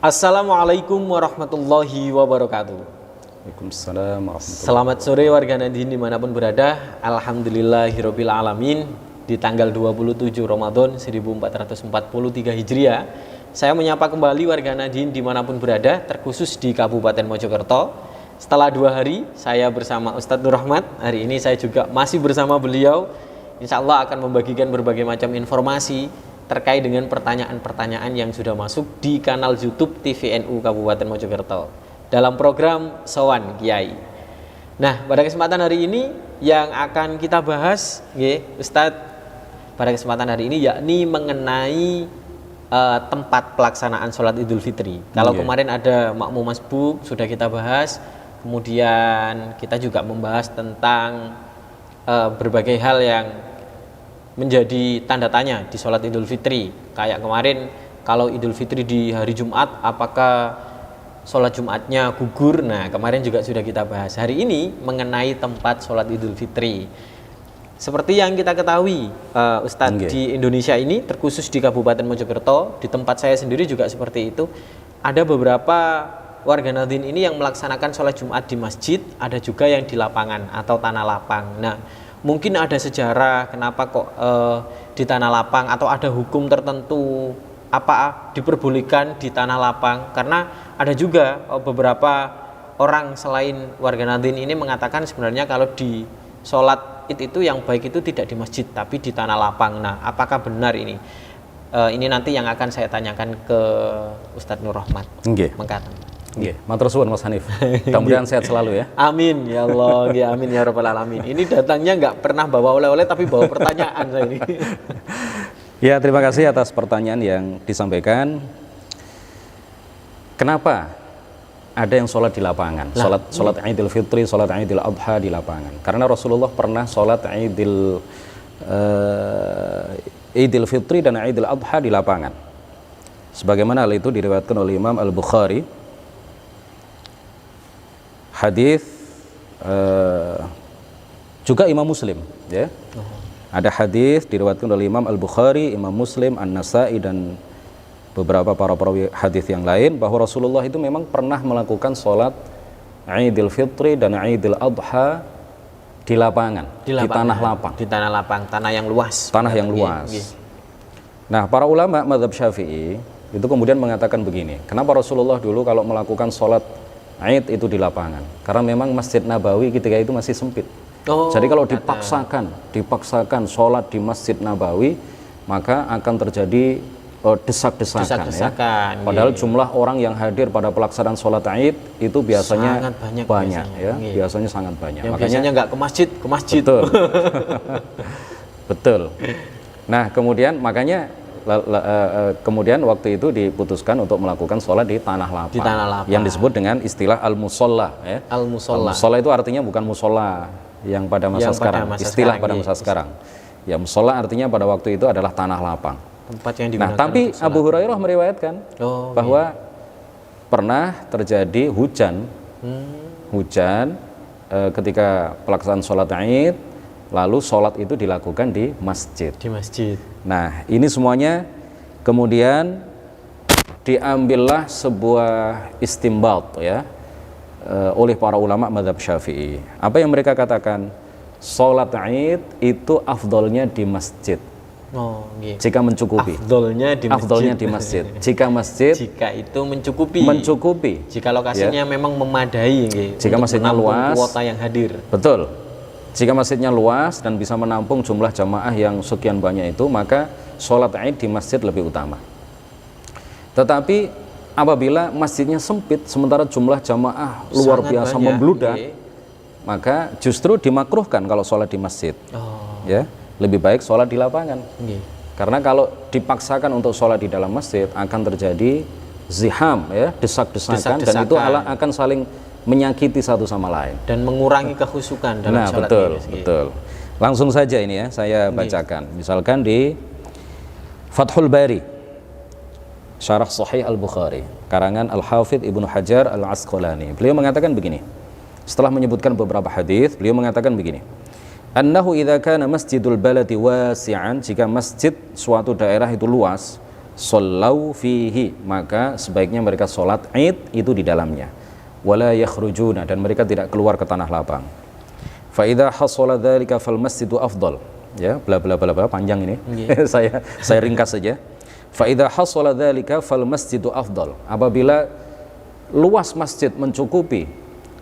Assalamualaikum warahmatullahi wabarakatuh. Waalaikumsalam warahmatullahi Selamat sore warga Nadiin dimanapun berada. Alhamdulillahirabbil alamin. Di tanggal 27 Ramadan 1443 Hijriah, saya menyapa kembali warga Nadiin dimanapun berada, terkhusus di Kabupaten Mojokerto. Setelah 2 hari saya bersama Ustadz Nur Rahmat. Hari ini saya juga masih bersama beliau. Insya Allah akan membagikan berbagai macam informasi terkait dengan pertanyaan-pertanyaan yang sudah masuk di kanal YouTube TVNU Kabupaten Mojokerto dalam program Sowan Kiai. Nah, pada kesempatan hari ini yang akan kita bahas, Ustadz, pada kesempatan hari ini yakni mengenai tempat pelaksanaan sholat Idul Fitri. Kalau kemarin ada makmum masbuk sudah kita bahas, kemudian kita juga membahas tentang berbagai hal yang menjadi tanda tanya di sholat Idul Fitri. Kayak kemarin kalau Idul Fitri di hari Jumat, apakah sholat Jumatnya gugur? Nah, kemarin juga sudah kita bahas. Hari ini mengenai tempat sholat Idul Fitri. Seperti yang kita ketahui, Ustadz, di Indonesia ini terkhusus di Kabupaten Mojokerto, di tempat saya sendiri juga seperti itu. Ada beberapa warga Nadiin ini yang melaksanakan sholat Jumat di masjid, ada juga yang di lapangan atau tanah lapang. Nah, mungkin ada sejarah kenapa kok di tanah lapang, atau ada hukum tertentu apa diperbolehkan di tanah lapang, karena ada juga beberapa orang selain warga Nadiin ini mengatakan sebenarnya kalau di sholat itu yang baik itu tidak di masjid tapi di tanah lapang. Nah, apakah benar ini? Ini nanti yang akan saya tanyakan ke Ustadz Nur Rahmat. Mengatakan. Matur suwun Mas Hanif. Mudah-mudahan sehat selalu ya. Amin ya Allah, ya amin ya rabbal alamin. Ini datangnya nggak pernah bawa oleh-oleh tapi bawa pertanyaan saya ini. Ya, terima kasih atas pertanyaan yang disampaikan. Kenapa ada yang sholat di lapangan? Sholat Idul Fitri, sholat Idul Adha di lapangan. Karena Rasulullah pernah sholat Idul Fitri dan Idul Adha di lapangan. Sebagaimana hal itu diriwayatkan oleh Imam Al-Bukhari. Hadis juga Imam Muslim, ya. Ada hadis diriwayatkan oleh Imam Al-Bukhari, Imam Muslim, An-Nasa'i dan beberapa para perawi hadis yang lain bahwa Rasulullah itu memang pernah melakukan sholat Idul Fitri dan Idul Adha di lapangan, di tanah lapang. Di tanah lapang, tanah yang luas. Tanah yang luas. Nah, para ulama mazhab Syafi'i itu kemudian mengatakan begini, kenapa Rasulullah dulu kalau melakukan sholat Id itu di lapangan? Karena memang Masjid Nabawi ketika itu masih sempit. Jadi kalau dipaksakan sholat di Masjid Nabawi, maka akan terjadi desak-desakan ya. Padahal jumlah orang yang hadir pada pelaksanaan sholat Id itu biasanya sangat banyak ya. Biasanya sangat banyak. Yang makanya biasanya nggak ke masjid. Betul. Betul. Nah, kemudian makanya kemudian waktu itu diputuskan untuk melakukan sholat di tanah lapang, yang disebut dengan istilah al-musolla ya. Al-musolla itu artinya bukan musola yang pada masa sekarang, istilah pada masa sekarang. Ya, musolla artinya pada waktu itu adalah tanah lapang. Tempat yang digunakan. Nah, tapi Abu Hurairah meriwayatkan bahwa pernah terjadi hujan ketika pelaksanaan sholat Id, lalu sholat itu dilakukan di masjid. Nah, ini semuanya kemudian diambillah sebuah istimbat ya oleh para ulama mazhab Syafi'i. Apa yang mereka katakan? Sholat Id itu afdolnya di masjid. Jika mencukupi. Afdolnya di masjid. Jika itu mencukupi. Jika lokasinya memang memadai, jika masjidnya luas, kuota yang hadir. Betul. Jika masjidnya luas dan bisa menampung jumlah jamaah yang sekian banyak itu, maka sholat Id di masjid lebih utama. Tetapi apabila masjidnya sempit, sementara jumlah jamaah luar biasa membludak, maka justru dimakruhkan kalau sholat di masjid. Ya, lebih baik sholat di lapangan. Karena kalau dipaksakan untuk sholat di dalam masjid akan terjadi ziham, ya, desak-desakan, dan itu akan saling menyakiti satu sama lain dan mengurangi kekhusyukan dalam sholat. Betul. Langsung saja ini ya saya bacakan. Misalkan di Fathul Bari, Syarah Sahih Al-Bukhari, karangan Al-Hafidh Ibnu Hajar Al-Asqalani. Beliau mengatakan begini. Setelah menyebutkan beberapa hadis, beliau mengatakan begini. Annahu idza kana masjidul baladi wasi'an, jika masjid suatu daerah itu luas, shallau fihi, maka sebaiknya mereka sholat id itu di dalamnya. Wala yakhrujuna, dan mereka tidak keluar ke tanah lapang. Fa idza hasala dzalika fal masjidu afdal. Ya, bla bla bla bla, panjang ini. saya ringkas saja. Fa idza hasala dzalika fal masjidu afdal. Apabila luas masjid mencukupi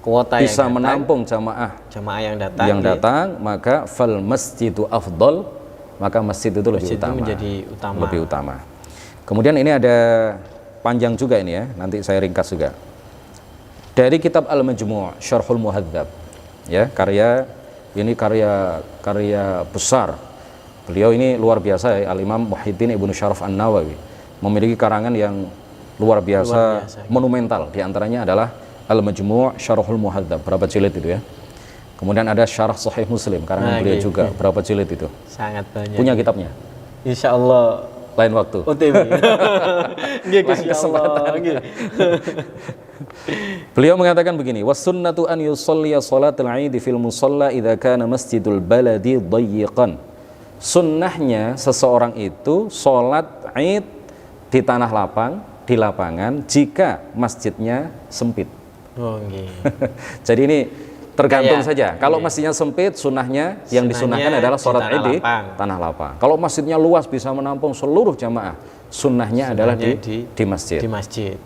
Kuota bisa yang datang, menampung jamaah jamaah yang datang, maka fal masjidu afdal, maka masjid itu lebih masjid itu utama. menjadi utama. Lebih utama. Kemudian ini ada panjang juga ini ya, nanti saya ringkas juga. Dari kitab Al-Majmu' Syarhul Muhadzab. Ya, karya besar. Beliau ini luar biasa ya, Al-Imam Muhyiddin Ibnu Syaraf An-Nawawi. Memiliki karangan yang luar biasa, monumental. Di antaranya adalah Al-Majmu' Syarhul Muhadzab, berapa jilid itu ya. Kemudian ada Syarah Sahih Muslim, karangan beliau juga, berapa jilid itu. Sangat banyak. Punya kitabnya? Insya Allah Lain waktu. OTW. Nggih, Gusti Allah. Nggih. Beliau mengatakan begini, was-sunnatu an yusalliya salatul 'id fil musalla idza kana masjidul baladi dayyiqan. Sunnahnya seseorang itu salat Id di tanah lapang, di lapangan, jika masjidnya sempit. Oh, nggih. Jadi ini tergantung saja. Kalau masjidnya sempit, sunnahnya yang disunahkan adalah sholat Id di tanah lapang. Kalau masjidnya luas bisa menampung seluruh jamaah, sunnahnya adalah di masjid. Di masjid.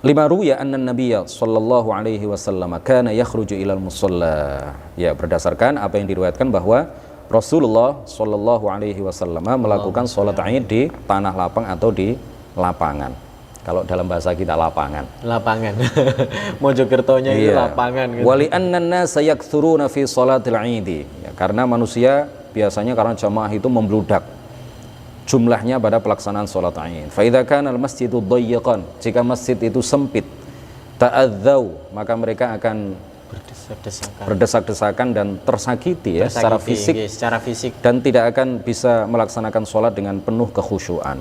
Lima ruya anna nabiyya sallallahu alaihi wasallam kana yakhruju ilal musalla. Ya, berdasarkan apa yang diriwayatkan bahwa Rasulullah sallallahu alaihi wasallam melakukan sholat Id di tanah lapang atau di lapangan. Kalau dalam bahasa kita lapangan. Lapangan. Mojokertonya itu lapangan gitu. Wali anna an-nasa yakthuruna fi sholatil 'idi. Ya, karena manusia biasanya karena jamaah itu membludak jumlahnya pada pelaksanaan sholat Id. Fa idza kana al-masjidu dayyiqan, jika masjid itu sempit, ta'adzau, maka mereka akan berdesak-desakan dan tersakiti ya secara fisik, dan tidak akan bisa melaksanakan sholat dengan penuh kekhusyuan.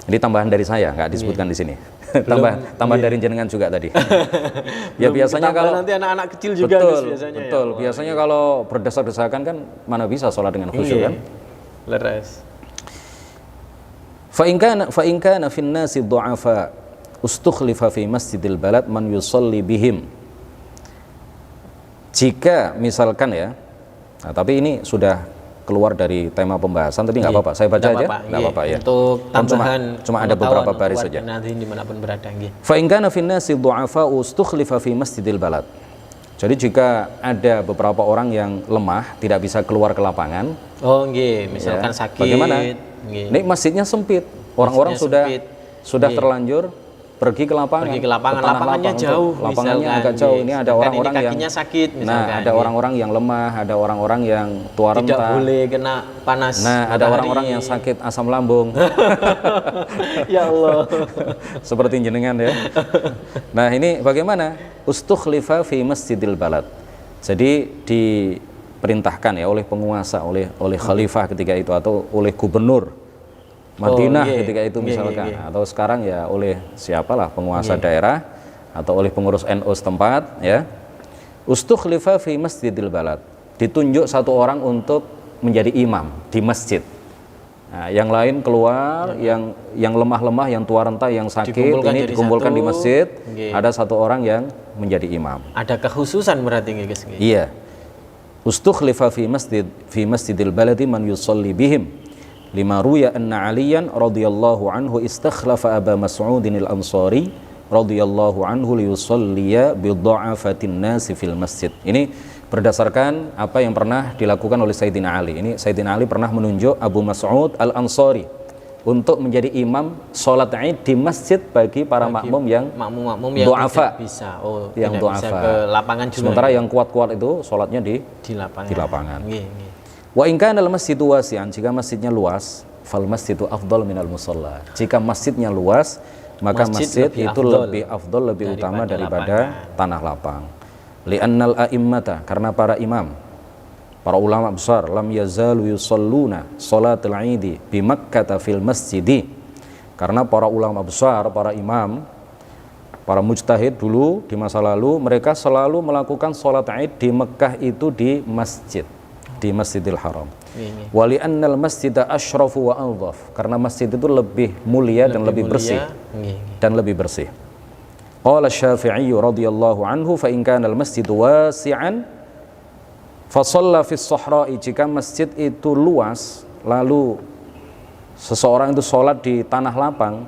Ini tambahan dari saya, nggak disebutkan di sini. Tambahan dari jenengan juga tadi. Ya biasanya kalau nanti anak-anak kecil juga biasanya. Betul. Ya. Biasanya kalau berdesak-desakan kan mana bisa sholat dengan khusyuk kan? Leres. Fa in kana fin nasi du'afa ustukhlifa fi masjidil balad man yusalli bihim. Jika misalkan ya, nah, tapi ini sudah keluar dari tema pembahasan tadi, nggak apa-apa, saya baca aja, nggak apa-apa ya. Untuk tambahan cuma ada beberapa baris saja. Nanti dimanapun berada. Fa in kana fin nasi du'afa ustukhlifa fi masjidil balad. Jadi jika ada beberapa orang yang lemah, tidak bisa keluar ke lapangan. Oh, nggih, misalkan sakit. Bagaimana? Ini masjidnya sempit. Orang-orang sudah terlanjur pergi ke lapangan. Lapangannya jauh. Lapangannya agak jauh. Ini ada orang-orang yang sakit misalkan. Nah, ada orang-orang yang lemah, ada orang-orang yang tua renta. Tidak boleh kena panas. Nah, ada orang-orang yang sakit asam lambung. Ya Allah. Seperti jenengan ya. Nah, ini bagaimana? Ustukhlifa fi masjidil balad. Jadi diperintahkan ya oleh penguasa, oleh khalifah ketika itu, atau oleh gubernur Madinah ketika itu misalkan, atau sekarang ya oleh siapalah penguasa daerah atau oleh pengurus NU setempat ya. Ustukhlifa fi masjidil balad. Ditunjuk satu orang untuk menjadi imam di masjid. Nah, yang lain keluar, yang lemah-lemah, yang tua renta, yang sakit dikumpulkan di masjid. Ada satu orang yang menjadi imam. Ada kekhususan berarti nggih, guys. Iya. Ustukhlifa fi masjidil baladi man yusalli bihim. Lima ruya anna Aliyan radhiyallahu anhu istakhlafa Aba Mas'udin al-Ansari radhiyallahu anhu liyusalliya bi dha'afatin nasi fil masjid. Ini berdasarkan apa yang pernah dilakukan oleh Sayyidina Ali. Ini Sayyidina Ali pernah menunjuk Abu Mas'ud al-Ansari untuk menjadi imam sholat Id di masjid bagi para makmum yang du'afa, yang du'afa. Ke lapangan juga. Sementara yang kuat-kuat itu sholatnya di lapangan. Wa in kana al-masjidu wasi'an, jika masjidnya luas, fal masjidu afdal minal musalla. Jika masjidnya luas, maka masjid itu lebih afdal, lebih utama daripada tanah lapang. Li'annal a'immata, karena para imam, para ulama besar, lam yazalu yusalluna salatul 'idi bi Makkah fil masjidi. Karena para ulama besar, para imam, para mujtahid dulu di masa lalu, mereka selalu melakukan salat Id di Mekah itu di masjid. di Masjidil Haram. Ini. Wa li'annal masjida asyrafu wa anzaf, karena masjid itu lebih mulia dan lebih bersih dan lebih bersih. Qala Syafi'i radhiyallahu anhu fa in kana al-masjidu wasi'an fa shalla fi as-sahra'i, jika masjid itu luas lalu seseorang itu sholat di tanah lapang,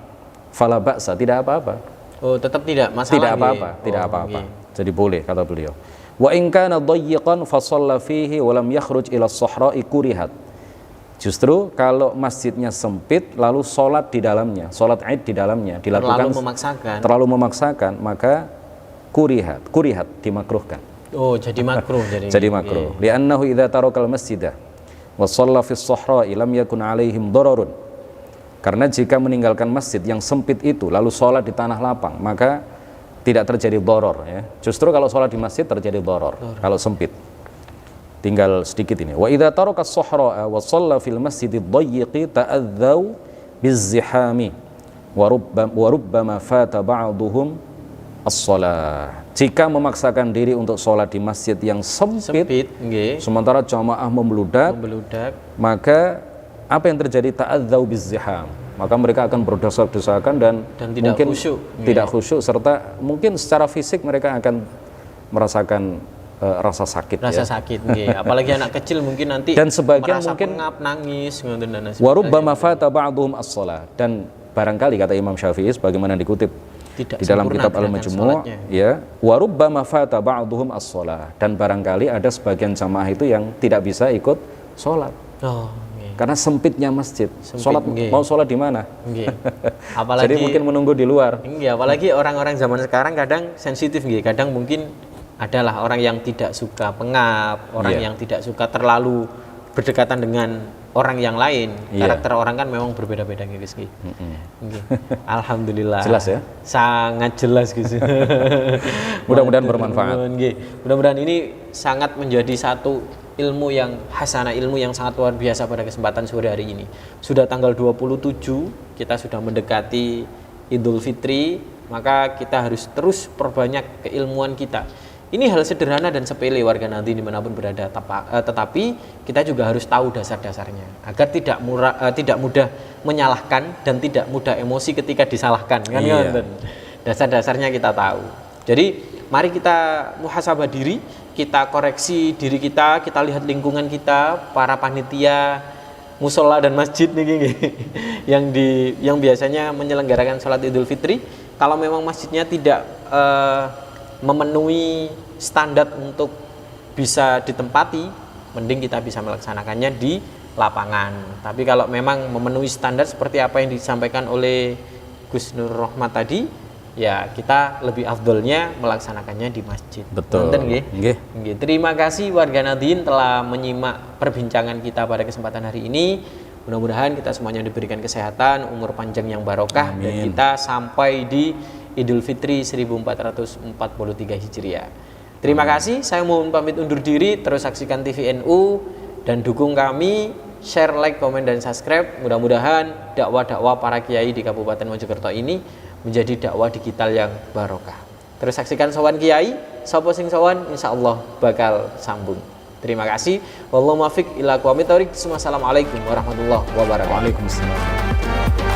fala ba'sa, tidak apa-apa. Oh, tetap tidak masalah. Tidak apa-apa, tidak apa-apa. Jadi boleh, kata beliau. Wa in kana dayyiqan fa shalla fihi wa lam yakhruj ila as-sahra'i kurihat. Justru kalau masjidnya sempit lalu sholat di dalamnya, sholat Id di dalamnya dilakukan terlalu memaksakan, maka kurihat dimakruhkan. Oh, jadi makruh jadi makruh. Li'annahu idza tarakal masjidah wa shalla fi as-sahra'i lam yakun 'alaihim dararun. Karena jika meninggalkan masjid yang sempit itu lalu sholat di tanah lapang, maka tidak terjadi doror, ya. Justru kalau sholat di masjid terjadi doror kalau sempit. Tinggal sedikit ini. Wa idza taraka as-sahra'a wa shalla fil masjidid dayyiqi ta'adzaw bizzihami wa rubbama fata ba'dhum as-shalah. Jika memaksakan diri untuk sholat di masjid yang sempit sementara jamaah membludak, maka apa yang terjadi? Ta'adzaw bizziham. Maka mereka akan berdesak-desakan dan tidak mungkin khusyuk. Tidak khusyuk, serta mungkin secara fisik mereka akan merasakan rasa sakit, sakit, apalagi anak kecil mungkin nanti dan sebagian merasa mungkin pengap, nangis, wa rubbama fata ba'dhum as-shalah, dan barangkali kata Imam Syafi'i sebagaimana dikutip di dalam kitab Al-Majmu', ya, wa rubbama fata ba'dhum as-shalah, dan barangkali ada sebagian jamaah itu yang tidak bisa ikut sholat karena sempitnya masjid. Mau sholat di mana? Apalagi, jadi mungkin menunggu di luar. Apalagi orang-orang zaman sekarang kadang sensitif, kadang mungkin adalah orang yang tidak suka pengap, orang yang tidak suka terlalu berdekatan dengan orang yang lain. Karakter orang kan memang berbeda-beda, guys. Alhamdulillah. Jelas ya? Sangat jelas, guys. Mudah-mudahan bermanfaat. Mudah-mudahan ini sangat menjadi satu ilmu yang hasanah, ilmu yang sangat luar biasa pada kesempatan sore hari ini. Sudah tanggal 27, kita sudah mendekati Idul Fitri, maka kita harus terus perbanyak keilmuan kita. Ini hal sederhana dan sepele warga nanti dimanapun berada, tetapi kita juga harus tahu dasar-dasarnya agar tidak mudah menyalahkan dan tidak mudah emosi ketika disalahkan, kan? Dasar-dasarnya kita tahu. Jadi mari kita muhasabah diri, kita koreksi diri kita lihat lingkungan kita, para panitia musola dan masjid nih yang biasanya menyelenggarakan sholat Idul Fitri. Kalau memang masjidnya tidak memenuhi standar untuk bisa ditempati, mending kita bisa melaksanakannya di lapangan. Tapi kalau memang memenuhi standar seperti apa yang disampaikan oleh Gus Nur Rahmat tadi, ya kita lebih afdolnya melaksanakannya di masjid. Betul. Terima kasih warga Nadien telah menyimak perbincangan kita pada kesempatan hari ini. Mudah-mudahan kita semuanya diberikan kesehatan, umur panjang yang barokah. Amin. Dan kita sampai di Idul Fitri 1443 Hijriah. Terima kasih, saya mohon pamit undur diri. Terus saksikan TVNU dan dukung kami, share, like, komen, dan subscribe. Mudah-mudahan dakwah-dakwah para kiai di Kabupaten Mojokerto ini menjadi dakwah digital yang barokah. Terus saksikan sowan kiai, sapa sing sowan insyaallah bakal sambung. Terima kasih. Wallahu muwaffiq ila aqwamit thoriq. Wassalamualaikum warahmatullahi wabarakatuh. Waalaikumsalam.